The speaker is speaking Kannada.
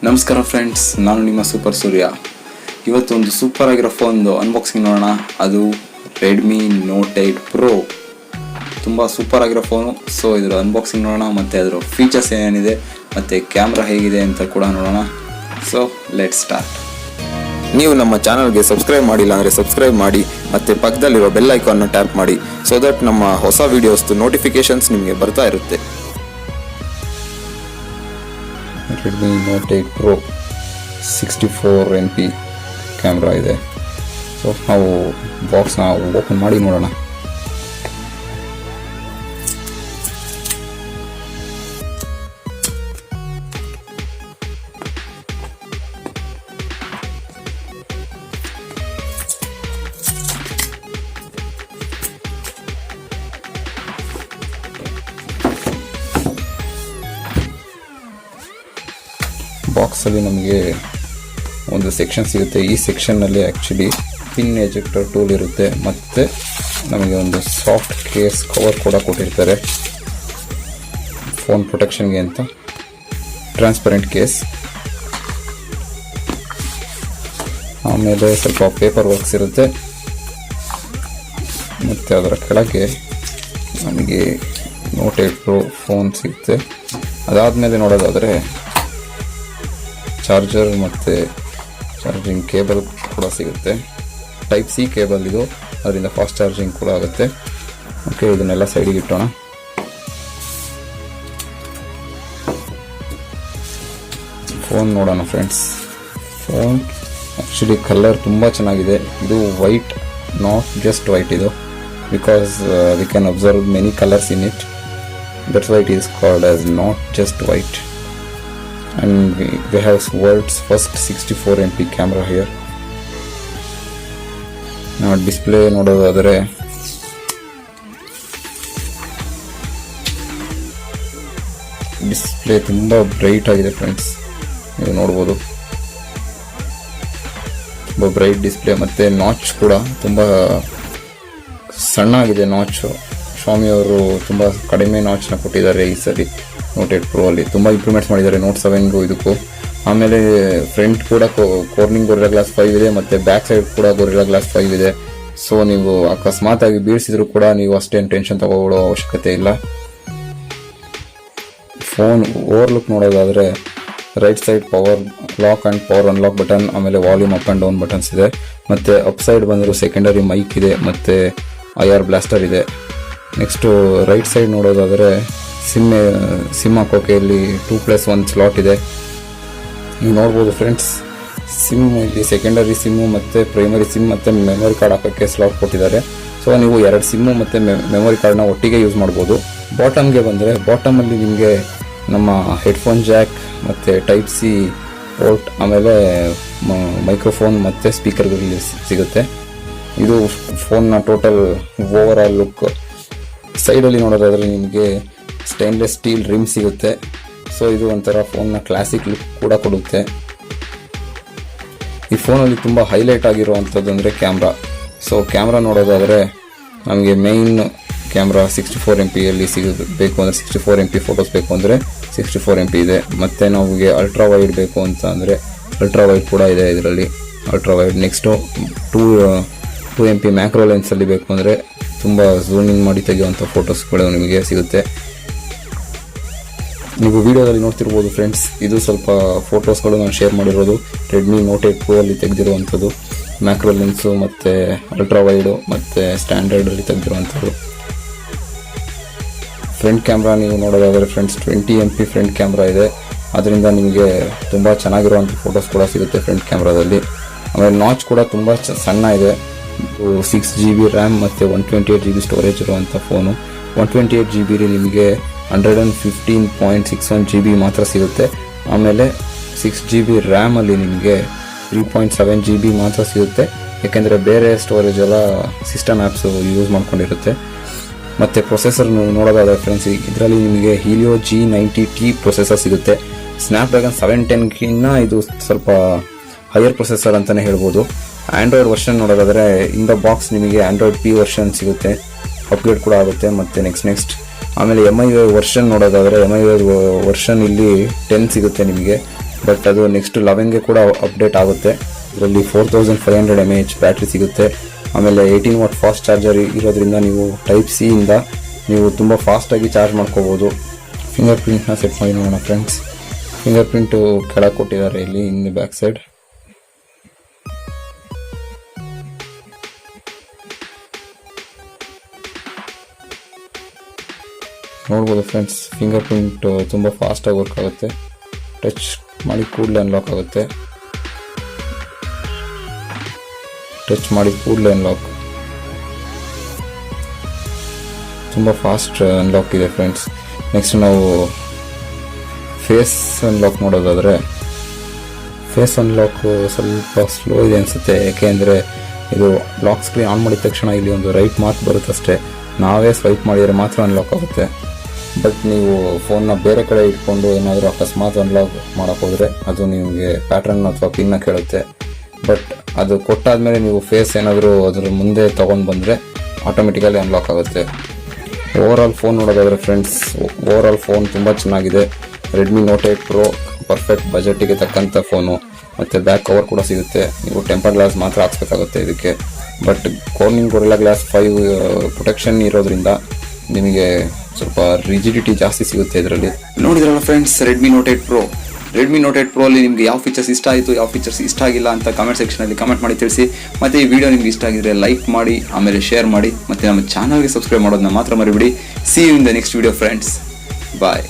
ನಮಸ್ಕಾರ ಫ್ರೆಂಡ್ಸ್, ನಾನು ನಿಮ್ಮ ಸೂಪರ್ ಸೂರ್ಯ. ಇವತ್ತು ಒಂದು ಸೂಪರ್ ಆಗಿರೋ ಫೋನ್ದು ಅನ್ಬಾಕ್ಸಿಂಗ್ ನೋಡೋಣ. ಅದು ರೆಡ್ಮಿ ನೋಟ್ 8 ಪ್ರೋ. ತುಂಬ ಸೂಪರ್ ಆಗಿರೋ ಫೋನು. ಸೊ ಇದರ ಅನ್ಬಾಕ್ಸಿಂಗ್ ನೋಡೋಣ, ಮತ್ತು ಅದರ ಫೀಚರ್ಸ್ ಏನೇನಿದೆ ಮತ್ತು ಕ್ಯಾಮ್ರಾ ಹೇಗಿದೆ ಅಂತ ಕೂಡ ನೋಡೋಣ. So let's start. ನೀವು ನಮ್ಮ ಚಾನಲ್ಗೆ ಸಬ್ಸ್ಕ್ರೈಬ್ ಮಾಡಿಲ್ಲ ಅಂದರೆ ಸಬ್ಸ್ಕ್ರೈಬ್ ಮಾಡಿ, ಮತ್ತು ಪಕ್ಕದಲ್ಲಿರೋ ಬೆಲ್ ಐಕಾನ್ನ ಟ್ಯಾಪ್ ಮಾಡಿ, ಸೊ ದಟ್ ನಮ್ಮ ಹೊಸ ವೀಡಿಯೋಸ್ದು ನೋಟಿಫಿಕೇಶನ್ಸ್ ನಿಮಗೆ ಬರ್ತಾ ಇರುತ್ತೆ. Redmi note 8 pro 64 MP camera ಇದೆ. ಸೊ ನಾವು ಬಾಕ್ಸ್ನ ಓಪನ್ ಮಾಡಿ ನೋಡೋಣ. ಬಾಕ್ಸಲ್ಲಿ ನಮಗೆ ಒಂದು ಸೆಕ್ಷನ್ ಸಿಗುತ್ತೆ. ಈ ಸೆಕ್ಷನ್ನಲ್ಲಿ ಆ್ಯಕ್ಚುಲಿ ಪಿನ್ ಎಜೆಕ್ಟರ್ ಟೂಲ್ ಇರುತ್ತೆ, ಮತ್ತು ನಮಗೆ ಒಂದು ಸಾಫ್ಟ್ ಕೇಸ್ ಕವರ್ ಕೂಡ ಕೊಟ್ಟಿರ್ತಾರೆ ಫೋನ್ ಪ್ರೊಟೆಕ್ಷನ್ಗೆ ಅಂತ. ಟ್ರಾನ್ಸ್ಪರೆಂಟ್ ಕೇಸ್, ಆಮೇಲೆ ಸ್ವಲ್ಪ ಪೇಪರ್ ವರ್ಕ್ಸ್ ಇರುತ್ತೆ, ಮತ್ತು ಅದರ ಕೆಳಗೆ ನಮಗೆ ನೋಟ್ 8 ಪ್ರೋ ಫೋನ್ ಸಿಗುತ್ತೆ. ಅದಾದಮೇಲೆ ನೋಡೋದಾದರೆ ಚಾರ್ಜರ್ ಮತ್ತು ಚಾರ್ಜಿಂಗ್ ಕೇಬಲ್ ಕೂಡ ಸಿಗುತ್ತೆ. ಟೈಪ್ ಸಿ ಕೇಬಲ್ ಇದು, ಅದರಿಂದ ಫಾಸ್ಟ್ ಚಾರ್ಜಿಂಗ್ ಕೂಡ ಆಗುತ್ತೆ. ಓಕೆ, ಇದನ್ನೆಲ್ಲ ಸೈಡಿಗೆ ಇಟ್ಟೋಣ. ಫೋನ್ ನೋಡೋಣ ಫ್ರೆಂಡ್ಸ್. ಫೋನ್ ಆ್ಯಕ್ಚುಲಿ ಕಲರ್ ತುಂಬ ಚೆನ್ನಾಗಿದೆ. ಇದು ವೈಟ್, ನಾಟ್ ಜಸ್ಟ್ ವೈಟ್ ಇದು, because we can observe many colours in it. That's why it is called as not just white. And we have world's first 64 MP camera here. Now display ನೋಡೋದಾದರೆ ಡಿಸ್ಪ್ಲೇ ತುಂಬ ಬ್ರೈಟ್ ಆಗಿದೆ ಫ್ರೆಂಡ್ಸ್, ನೀವು ನೋಡ್ಬೋದು. ತುಂಬ ಬ್ರೈಟ್ ಡಿಸ್ಪ್ಲೇ, ಮತ್ತು ನಾಚ್ ಕೂಡ ತುಂಬ ಸಣ್ಣ ಆಗಿದೆ ನಾಚು. ಶಾಮಿ ಅವರು ತುಂಬ ಕಡಿಮೆ ನಾಚ್ನ ಕೊಟ್ಟಿದ್ದಾರೆ ಈ ಸರಿ ನೋಟ್ 8 ಪ್ರೋ ಅಲ್ಲಿ. ತುಂಬ ಇಂಪ್ರೂವ್ಮೆಂಟ್ಸ್ ಮಾಡಿದ್ದಾರೆ ನೋಟ್ 7ಗೂ ಇದಕ್ಕೂ. ಆಮೇಲೆ ಫ್ರಂಟ್ ಕೂಡ ಕಾರ್ನಿಂಗ್ ಗೊರಿಲ್ಲಾ ಗ್ಲಾಸ್ 5 ಇದೆ, ಮತ್ತು ಬ್ಯಾಕ್ ಸೈಡ್ ಕೂಡ ಗೊರಿಲ್ಲಾ ಗ್ಲಾಸ್ 5 ಇದೆ. ಸೊ ನೀವು ಅಕಸ್ಮಾತ್ ಆಗಿ ಬೀಳಿಸಿದ್ರು ಕೂಡ ನೀವು ಅಷ್ಟೇನು ಟೆನ್ಷನ್ ತಗೊಳ್ಳೋ ಅವಶ್ಯಕತೆ ಇಲ್ಲ. ಫೋನ್ ಓವರ್ಲುಕ್ ನೋಡೋದಾದರೆ right side power lock and power unlock button, ಆಮೇಲೆ volume up and down buttons ಇದೆ, ಮತ್ತು ಅಪ್ ಸೈಡ್ ಬಂದಿರೋ ಸೆಕೆಂಡರಿ ಮೈಕ್ ಇದೆ, ಮತ್ತು IR ಬ್ಲಾಸ್ಟರ್ ಇದೆ. ನೆಕ್ಸ್ಟು ರೈಟ್ ಸೈಡ್ ನೋಡೋದಾದರೆ ಸಿಮ್ ಹಾಕೋಕೆ ಇಲ್ಲಿ 2+1 ಸ್ಲಾಟ್ ಇದೆ. ನೀವು ನೋಡ್ಬೋದು ಫ್ರೆಂಡ್ಸ್, ಸಿಮ್ ಇಲ್ಲಿ ಸೆಕೆಂಡರಿ ಸಿಮ್ಮು ಮತ್ತು ಪ್ರೈಮರಿ ಸಿಮ್ ಮತ್ತು ಮೆಮೊರಿ ಕಾರ್ಡ್ ಹಾಕೋಕ್ಕೆ ಸ್ಲಾಟ್ ಕೊಟ್ಟಿದ್ದಾರೆ. ಸೊ ನೀವು 2 ಸಿಮ್ಮು ಮತ್ತು ಮೆಮೊರಿ ಕಾರ್ಡ್ನ ಒಟ್ಟಿಗೆ ಯೂಸ್ ಮಾಡ್ಬೋದು. ಬಾಟಮ್ಗೆ ಬಂದರೆ ಬಾಟಮಲ್ಲಿ ನಿಮಗೆ ನಮ್ಮ ಹೆಡ್ಫೋನ್ ಜಾಕ್ ಮತ್ತು ಟೈಪ್ ಸಿ ಪೋರ್ಟ್, ಆಮೇಲೆ ಮೈಕ್ರೋಫೋನ್ ಮತ್ತು ಸ್ಪೀಕರ್ಗಳು ಸಿಗುತ್ತೆ. ಇದು ಫೋನ್ನ ಟೋಟಲ್ ಓವರ್ ಆಲ್ ಲುಕ್. ಸೈಡಲ್ಲಿ ನೋಡೋದಾದರೆ ನಿಮಗೆ ಸ್ಟೈನ್ಲೆಸ್ ಸ್ಟೀಲ್ ರಿಮ್ ಸಿಗುತ್ತೆ. ಸೊ ಇದು ಒಂಥರ ಫೋನ್ನ ಕ್ಲಾಸಿಕ್ ಲುಕ್ ಕೂಡ ಕೊಡುತ್ತೆ. ಈ ಫೋನಲ್ಲಿ ತುಂಬ ಹೈಲೈಟ್ ಆಗಿರುವಂಥದ್ದು ಅಂದರೆ ಕ್ಯಾಮ್ರಾ. ಸೊ ಕ್ಯಾಮ್ರಾ ನೋಡೋದಾದರೆ ನಮಗೆ ಮೈನ್ ಕ್ಯಾಮ್ರಾ 64 MP ಬೇಕು ಅಂದರೆ 64 MP ಫೋಟೋಸ್ ಬೇಕು ಅಂದರೆ 64 MP ಇದೆ. ಮತ್ತು ನಮಗೆ ಅಲ್ಟ್ರಾ ವೈಡ್ ಬೇಕು ಅಂತ ಅಂದರೆ ಅಲ್ಟ್ರಾ ವೈಡ್ ಕೂಡ ಇದೆ ಇದರಲ್ಲಿ, ultra wide. Next 2 MP macro ಲೆನ್ಸಲ್ಲಿ ಬೇಕು ಅಂದರೆ ತುಂಬ ಝೂಮ್ ಇನ್ ಮಾಡಿ ತೆಗೆಯುವಂಥ ಫೋಟೋಸ್ಗಳು ನಿಮಗೆ ಸಿಗುತ್ತೆ. ನೀವು ವಿಡಿಯೋದಲ್ಲಿ ನೋಡ್ತಿರ್ಬೋದು ಫ್ರೆಂಡ್ಸ್, ಇದು ಸ್ವಲ್ಪ ಫೋಟೋಸ್ಗಳು ನಾನು ಶೇರ್ ಮಾಡಿರೋದು ರೆಡ್ಮಿ ನೋಟ್ 8 ಪ್ರೋ ಅಲ್ಲಿ ತೆಗೆದಿರುವಂಥದ್ದು. ಮ್ಯಾಕ್ರೋ ಲೆನ್ಸು ಮತ್ತು ಅಲ್ಟ್ರಾ ವೈಡು ಮತ್ತು ಸ್ಟ್ಯಾಂಡರ್ಡಲ್ಲಿ ತೆಗೆದಿರುವಂಥದ್ದು. ಫ್ರಂಟ್ ಕ್ಯಾಮ್ರಾ ನೀವು ನೋಡೋದಾದರೆ ಫ್ರೆಂಡ್ಸ್ 20 MP ಫ್ರಂಟ್ ಕ್ಯಾಮ್ರಾ ಇದೆ. ಅದರಿಂದ ನಿಮಗೆ ತುಂಬ ಚೆನ್ನಾಗಿರುವಂಥ ಫೋಟೋಸ್ ಕೂಡ ಸಿಗುತ್ತೆ ಫ್ರಂಟ್ ಕ್ಯಾಮ್ರಾದಲ್ಲಿ. ಆಮೇಲೆ ನಾಚ್ ಕೂಡ ತುಂಬ ಸಣ್ಣ ಇದೆ. 6 GB ರ್ಯಾಮ್ ಮತ್ತು 128 GB ಸ್ಟೋರೇಜ್ ಇರುವಂಥ ಫೋನು. 128 GB ನಿಮಗೆ 115.61 GB ಮಾತ್ರ ಸಿಗುತ್ತೆ. ಆಮೇಲೆ 6 GB ರ್ಯಾಮಲ್ಲಿ ನಿಮಗೆ 3.7 GB ಮಾತ್ರ ಸಿಗುತ್ತೆ, ಯಾಕೆಂದರೆ ಬೇರೆ ಸ್ಟೋರೇಜ್ ಎಲ್ಲ ಸಿಸ್ಟಮ್ ಆ್ಯಪ್ಸು ಯೂಸ್ ಮಾಡ್ಕೊಂಡಿರುತ್ತೆ. ಮತ್ತು ಪ್ರೊಸೆಸರ್ ನೋಡೋದಾದರೆ ಫ್ರೆಂಡ್ಸ್, ಇದರಲ್ಲಿ ನಿಮಗೆ ಹೀಲಿಯೋ G90T ಪ್ರೊಸೆಸರ್ ಸಿಗುತ್ತೆ. ಸ್ನ್ಯಾಪ್ಡ್ರ್ಯಾಗನ್ 710ಗಿನ್ನ ಇದು ಸ್ವಲ್ಪ ಹೈಯರ್ ಪ್ರೊಸೆಸರ್ ಅಂತಲೇ ಹೇಳ್ಬೋದು. ಆಂಡ್ರಾಯ್ಡ್ ವರ್ಷನ್ ನೋಡೋದಾದರೆ ಇನ್ ದ ಬಾಕ್ಸ್ ನಿಮಗೆ ಆಂಡ್ರಾಯ್ಡ್ P ವರ್ಷನ್ ಸಿಗುತ್ತೆ, ಅಪ್ಗ್ರೇಡ್ ಕೂಡ ಆಗುತ್ತೆ. ಮತ್ತು ನೆಕ್ಸ್ಟ್ ಆಮೇಲೆ MIUI ವರ್ಷನ್ ನೋಡೋದಾದರೆ MIUI ವರ್ಷನ್ ಇಲ್ಲಿ 10 ಸಿಗುತ್ತೆ ನಿಮಗೆ. ಬಟ್ ಅದು ನೆಕ್ಸ್ಟ್ 11ಗೆ ಕೂಡ ಅಪ್ಡೇಟ್ ಆಗುತ್ತೆ. ಇದರಲ್ಲಿ 4500 mAh ಬ್ಯಾಟ್ರಿ ಸಿಗುತ್ತೆ. ಆಮೇಲೆ 18 ವಾಟ್ ಫಾಸ್ಟ್ ಚಾರ್ಜರ್ ಇರೋದ್ರಿಂದ ನೀವು ಟೈಪ್ ಸಿ ಇಂದ ನೀವು ತುಂಬ ಫಾಸ್ಟಾಗಿ ಚಾರ್ಜ್ ಮಾಡ್ಕೋಬೋದು. ಫಿಂಗರ್ ಪ್ರಿಂಟ್ನ ಸೆಟ್ ಮಾಡಿ ನೋಡೋಣ ಫ್ರೆಂಡ್ಸ್. ಫಿಂಗರ್ ಪ್ರಿಂಟು ಕೆಳಗೆ ಕೊಟ್ಟಿದ್ದಾರೆ ಇಲ್ಲಿ ಇನ್ ಬ್ಯಾಕ್ ಸೈಡ್. ನೋಡ್ಬೋದು ಫ್ರೆಂಡ್ಸ್, ಫಿಂಗರ್ ಪ್ರಿಂಟ್ ತುಂಬ ಫಾಸ್ಟಾಗಿ ವರ್ಕ್ ಆಗುತ್ತೆ. ಟಚ್ ಮಾಡಿ ಕೂಡಲೇ ಅನ್ಲಾಕ್ ಆಗುತ್ತೆ. ಟಚ್ ಮಾಡಿ ಕೂಡಲೇ ಅನ್ಲಾಕ್, ತುಂಬ ಫಾಸ್ಟ್ ಅನ್ಲಾಕ್ ಇದೆ ಫ್ರೆಂಡ್ಸ್. ನೆಕ್ಸ್ಟ್ ನಾವು ಫೇಸ್ ಅನ್ಲಾಕ್ ಮಾಡೋದಾದರೆ, ಫೇಸ್ ಅನ್ಲಾಕ್ ಸ್ವಲ್ಪ ಸ್ಲೋ ಇದೆ ಅನಿಸುತ್ತೆ. ಯಾಕೆಂದರೆ ಇದು ಲಾಕ್ ಸ್ಕ್ರೀನ್ ಆನ್ ಮಾಡಿದ ತಕ್ಷಣ ಇಲ್ಲಿ ಒಂದು ರೈಟ್ ಮಾರ್ಕ್ ಬರುತ್ತಷ್ಟೇ. ನಾವೇ ಸ್ವೈಪ್ ಮಾಡಿದರೆ ಮಾತ್ರ ಅನ್ಲಾಕ್ ಆಗುತ್ತೆ. ಬಟ್ ನೀವು ಫೋನ್ನ ಬೇರೆ ಕಡೆ ಇಟ್ಕೊಂಡು ಏನಾದರೂ ಅಕಸ್ಮಾತ್ ಅನ್ಲಾಕ್ ಮಾಡೋಕೆ ಹೋದರೆ ಅದು ನಿಮಗೆ ಪ್ಯಾಟ್ರನ್ ಅಥವಾ ಪಿನ್ನ ಕೇಳುತ್ತೆ. ಬಟ್ ಅದು ಕೊಟ್ಟಾದಮೇಲೆ ನೀವು ಫೇಸ್ ಏನಾದರೂ ಅದರ ಮುಂದೆ ತೊಗೊಂಡು ಬಂದರೆ ಆಟೋಮೆಟಿಕಲಿ ಅನ್ಲಾಕ್ ಆಗುತ್ತೆ. ಓವರ್ ಆಲ್ ಫೋನ್ ನೋಡೋದಾದರೆ ಫ್ರೆಂಡ್ಸ್, ಓವರ್ ಆಲ್ ಫೋನ್ ತುಂಬ ಚೆನ್ನಾಗಿದೆ. ರೆಡ್ಮಿ ನೋಟ್ 8 ಪ್ರೋ ಪರ್ಫೆಕ್ಟ್ ಬಜೆಟಿಗೆ ತಕ್ಕಂಥ ಫೋನು. ಮತ್ತು ಬ್ಯಾಕ್ ಕವರ್ ಕೂಡ ಸಿಗುತ್ತೆ. ನೀವು ಟೆಂಪರ್ ಗ್ಲಾಸ್ ಮಾತ್ರ ಹಾಕ್ಸ್ಬೇಕಾಗುತ್ತೆ ಇದಕ್ಕೆ. But Corning gorilla glass 5 protection ಇರೋದ್ರಿಂದ ನಿಮಗೆ ಸ್ವಲ್ಪ ರಿಜಿಡಿಟಿ ಜಾಸ್ತಿ ಸಿಗುತ್ತೆ ಇದರಲ್ಲಿ. ನೋಡಿದ್ರಲ್ಲ friends, Redmi note 8 pro. Redmi note 8 pro ಅಲ್ಲಿ ನಿಮಗೆ ಯಾವ ಫೀಚರ್ಸ್ ಇಷ್ಟ ಆಯಿತು, ಯಾವ ಫೀಚರ್ಸ್ ಇಷ್ಟ ಆಗಿಲ್ಲ ಅಂತ ಕಮೆಂಟ್ ಸೆಕ್ಷನಲ್ಲಿ ಕಮೆಂಟ್ ಮಾಡಿ ತಿಳಿಸಿ. ಮತ್ತು ಈ ವಿಡಿಯೋ ನಿಮ್ಗೆ ಇಷ್ಟ ಆಗಿದ್ರೆ ಲೈಕ್ ಮಾಡಿ, ಆಮೇಲೆ ಶೇರ್ ಮಾಡಿ, ಮತ್ತು ನಮ್ಮ ಚಾನಲ್ಗೆ ಸಬ್ಸ್ಕ್ರೈಬ್ ಮಾಡೋದನ್ನ ಮಾತ್ರ ಮರಿಬಿಡಿ. See you in the next video friends. Bye.